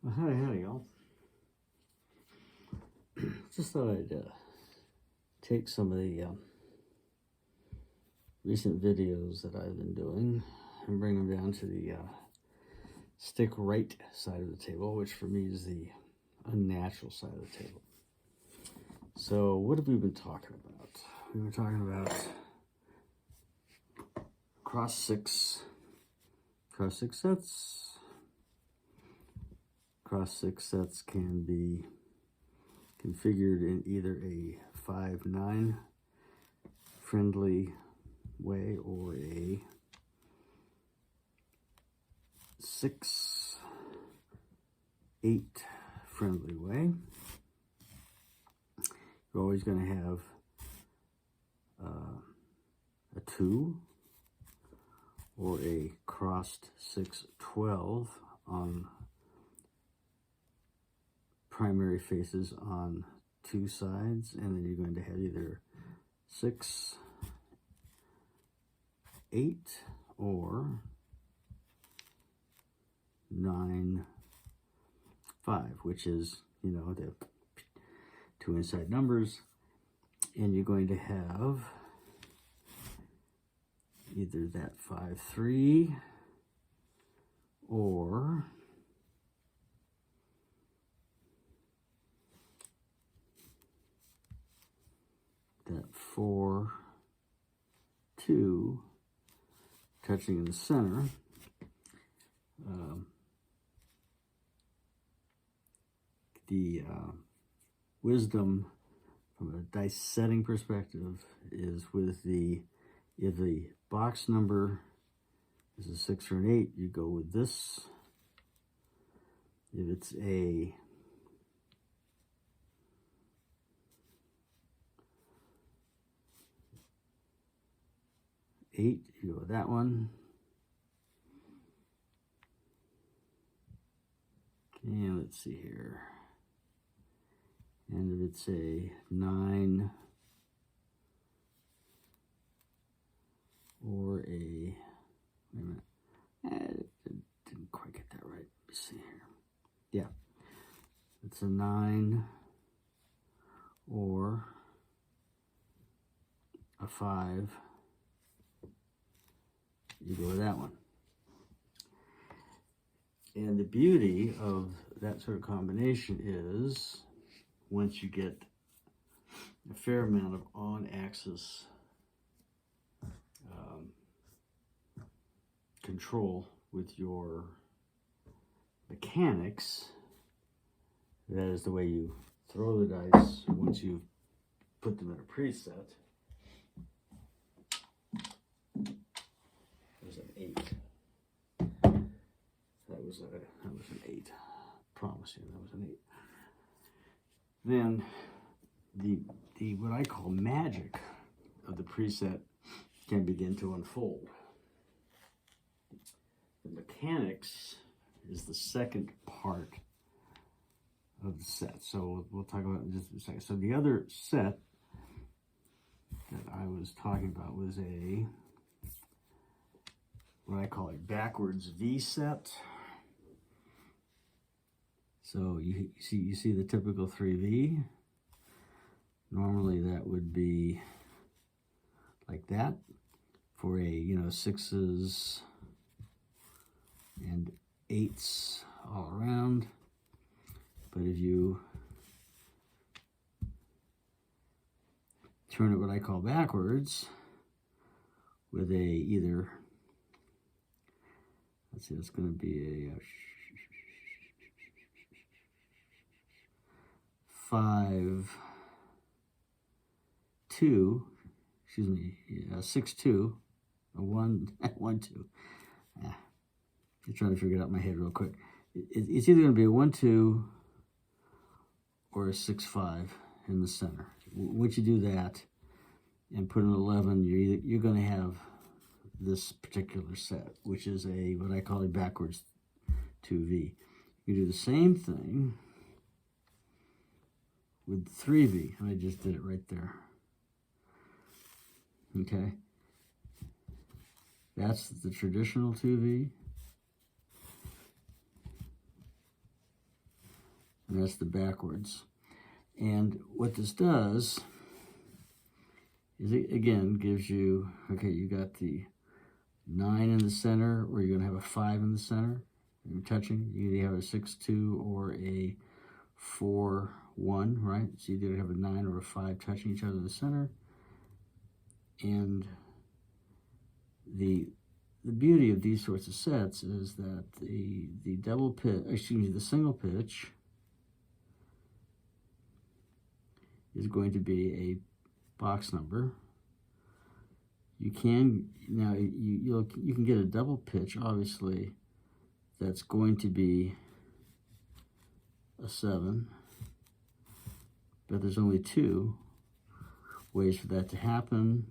Howdy, y'all. Just thought I'd take some of the recent videos that I've been doing and bring them down to the stick right side of the table, which for me is the unnatural side of the table. So what have we been talking about? We've been talking about cross six sets. Cross six sets can be configured in either a 5-9 friendly way or a 6-8 friendly way. You're always going to have a 2 or a crossed 6-12 on primary faces on two sides, and then you're going to have either 6-8 or 9-5, which is, you know, the two inside numbers, and you're going to have either that 5-3 or that 4-2 touching in the center. The wisdom from a dice setting perspective is with if the box number is a 6 or an 8, you go with this. If it's a 8, you go with that one. Okay, let's see here. And if it's a 9 or a, wait a minute, didn't quite get that right. Let me see here. Yeah, it's a 9 or a 5. You go with that one. And the beauty of that sort of combination is once you get a fair amount of on-axis control with your mechanics, that is the way you throw the dice once you've put them in a preset. There's an 8. That was an 8. Promise you, that was an 8. Then the what I call magic of the preset can begin to unfold. The mechanics is the second part of the set. So we'll talk about it in just a second. So the other set that I was talking about was what I call a backwards V set. So you see the typical 3V. Normally that would be like that for a, you know, 6s and 8s all around. But if you turn it what I call backwards with a either, let's see, it's going to be a 5-2, excuse me, 6-2, a 1-1-2. I'm trying to figure it out in my head real quick. It's either going to be a 1-2 or a 6-5 in the center. Once you do that and put an 11, you're going to have this particular set, which is what I call a backwards 2V. You do the same thing with 3V. I just did it right there. Okay. That's the traditional 2V. and that's the backwards. And what this does is it, again, gives you, okay, you got the 9 in the center, or you're going to have a 5 in the center. You're touching. You either have a 6-2 or a 4-1, right? So you either have a 9 or a 5 touching each other in the center. And the beauty of these sorts of sets is that the double pitch, excuse me, the single pitch is going to be a box number. You can now you can get a double pitch, obviously, that's going to be a 7, but there's only 2 ways for that to happen.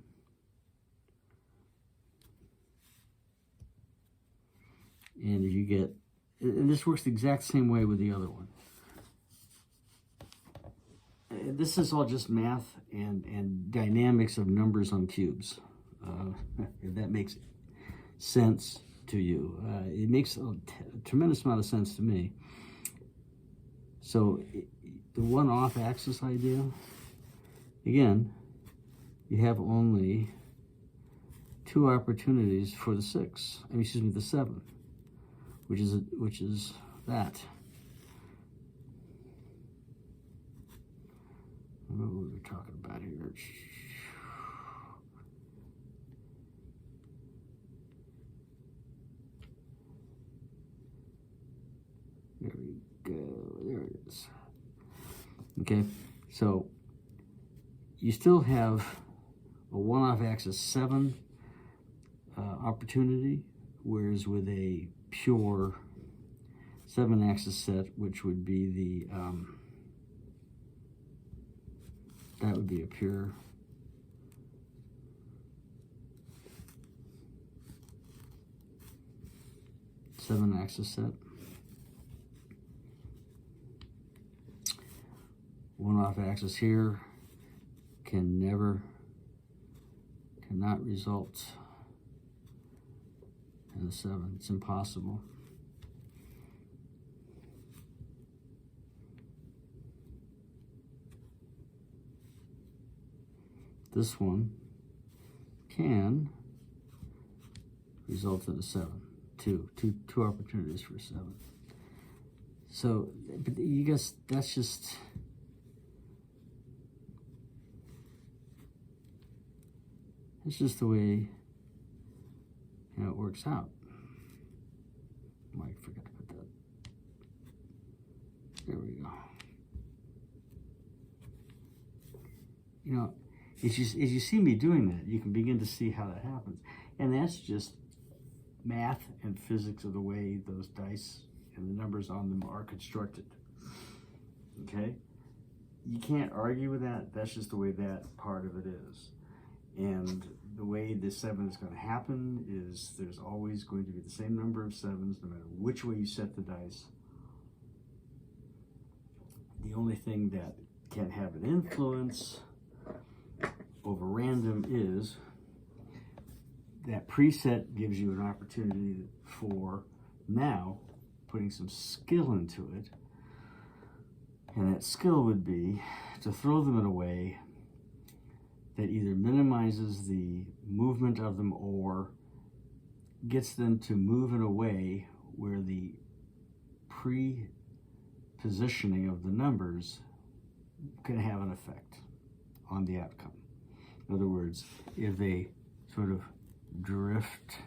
And if you get, and this works the exact same way with the other one. This is all just math and dynamics of numbers on cubes. If that makes sense to you. It makes a tremendous amount of sense to me. So the one off-axis idea, again, you have only 2 opportunities for the 6. I mean, excuse me, the 7, which is that. What were we talking about here? There we go. There it is. Okay, so you still have a one-off axis 7 opportunity, whereas with a pure 7-axis set, which would be the that would be a pure seven-axis set. One-off axis here cannot result in a 7. It's impossible. This one can result in a 7. Two opportunities for a 7. So, but you guys, that's just, it's just the way, you know, it works out. Might forget to put that. There we go. You know, as you see me doing that, you can begin to see how that happens. And that's just math and physics of the way those dice and the numbers on them are constructed. Okay? You can't argue with that. That's just the way that part of it is. And the way the 7 is going to happen is there's always going to be the same number of 7s no matter which way you set the dice. The only thing that can have an influence over random is that preset gives you an opportunity for now putting some skill into it. And that skill would be to throw them in a way that either minimizes the movement of them or gets them to move in a way where the pre-positioning of the numbers can have an effect on the outcome. In other words, if they sort of drift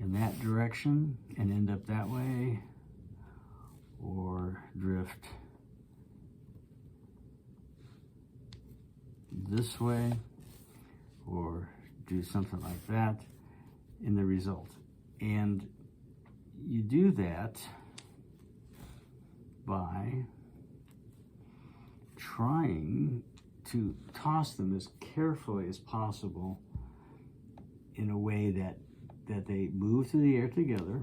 in that direction and end up that way, or drift this way, or do something like that in the result. And you do that by trying to toss them as carefully as possible in a way that they move through the air together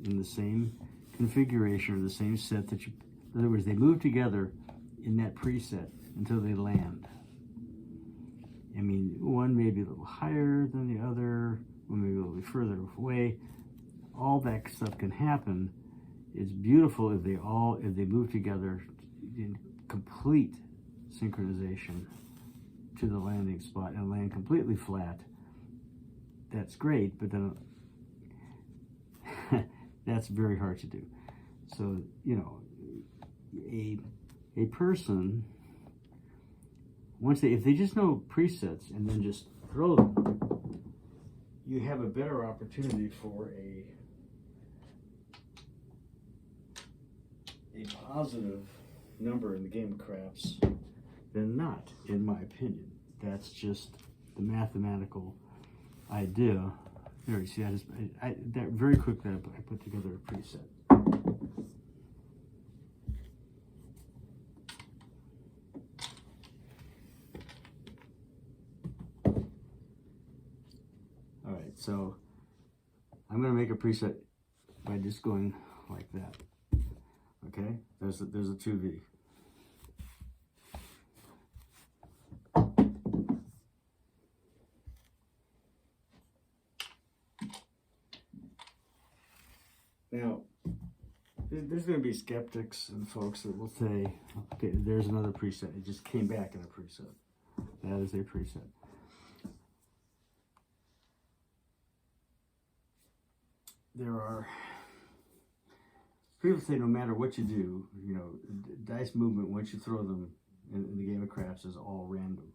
in the same configuration or the same set that you, in other words, they move together in that preset until they land. I mean, one may be a little higher than the other, one may be a little bit further away. All that stuff can happen it's beautiful if they move together in complete synchronization to the landing spot and land completely flat. That's great, but then that's very hard to do. So, you know, a person, if they just know presets and then just throw them, you have a better opportunity for a positive number in the game of craps than not, in my opinion. That's just the mathematical idea. There, you see, that very quickly I put together a preset. All right, so I'm going to make a preset by just going like that. Okay, there's a 2V. Now, there's going to be skeptics and folks that will say, okay, there's another preset. It just came back in a preset. That is a preset. There are people say no matter what you do, you know, dice movement, once you throw them in the game of craps, is all random.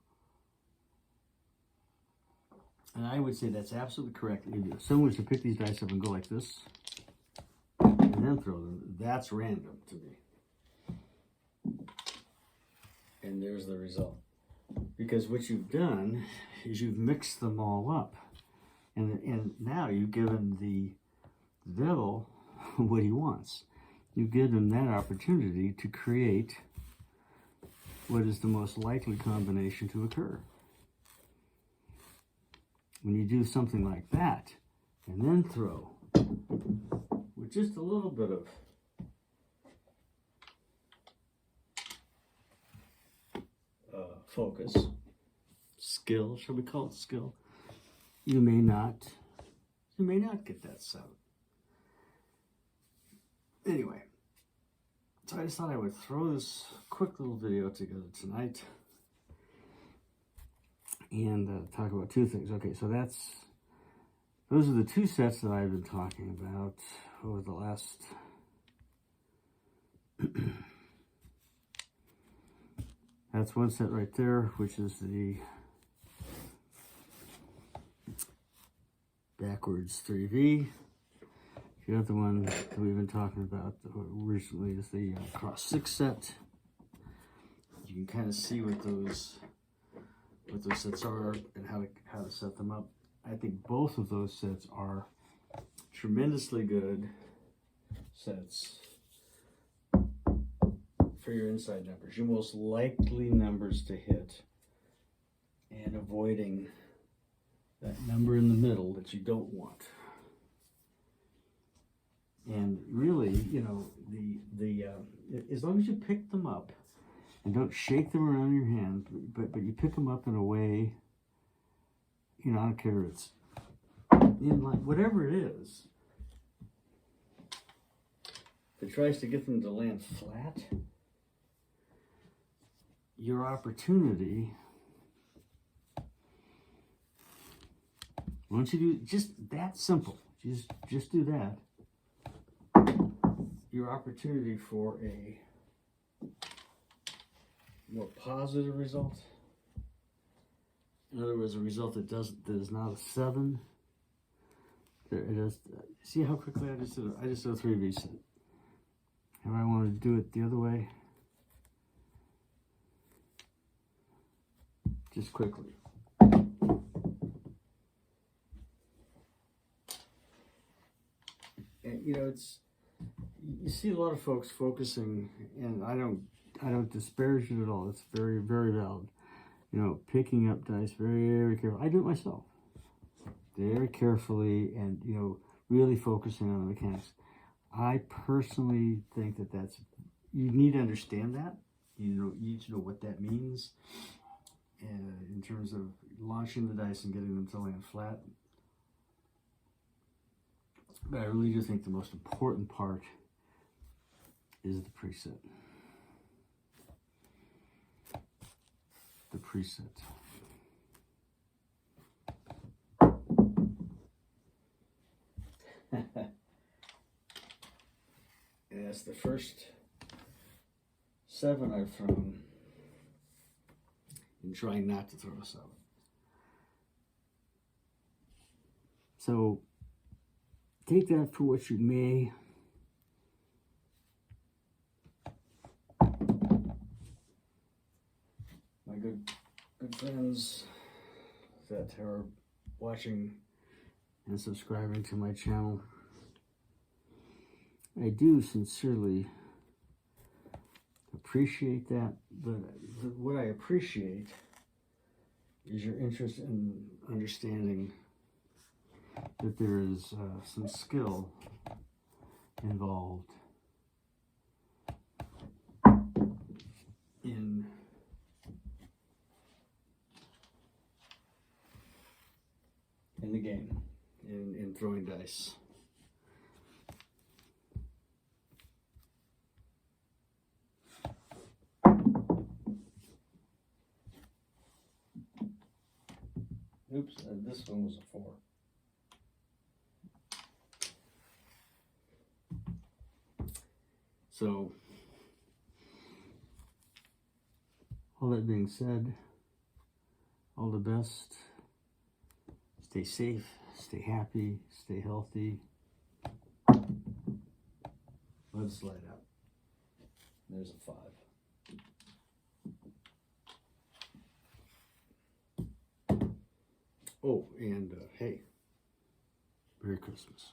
And I would say that's absolutely correct. If someone was to pick these dice up and go like this, and then throw them, that's random to me. And there's the result. Because what you've done is you've mixed them all up. And now you've given the devil what he wants. You give him that opportunity to create what is the most likely combination to occur. When you do something like that, and then throw with just a little bit of focus, skill, shall we call it skill, you may not get that sound. Anyway, so I just thought I would throw this quick little video together tonight and talk about two things. Okay, so those are the two sets that I've been talking about over the last that's one set right there, which is the backwards 3V. The other one that we've been talking about recently is the cross 6 set. You can kind of see what those sets are and how to set them up. I think both of those sets are tremendously good sets for your inside numbers, your most likely numbers to hit, and avoiding that number in the middle that you don't want. And really, you know, as long as you pick them up and don't shake them around your hand, but you pick them up in a way, you know, I don't care if it's in line, whatever it is, that tries to get them to land flat, your opportunity, once you do just that simple, just do that, your opportunity for a more positive result, in other words, a result that is not a 7. There it is. See how quickly I just did a 3V set. If I wanted to do it the other way, just quickly. And you know, you see a lot of folks focusing, and I don't disparage it at all. It's very, very valid. You know, picking up dice very, very carefully. I do it myself, very carefully, and you know, really focusing on the mechanics. I personally think that's you need to understand that. You need to know what that means, in terms of launching the dice and getting them to land flat. But I really do think the most important part is the preset. The preset. And that's the first 7 I've thrown, and trying not to throw a 7. So take that for what you may. My good friends that are watching and subscribing to my channel, I do sincerely appreciate that, but what I appreciate is your interest in understanding that there is some skill involved in the game, in throwing dice. Oops, this one was a 4. So, all that being said, all the best. Stay safe, stay happy, stay healthy. Let it slide out. There's a 5. Oh, and hey, Merry Christmas.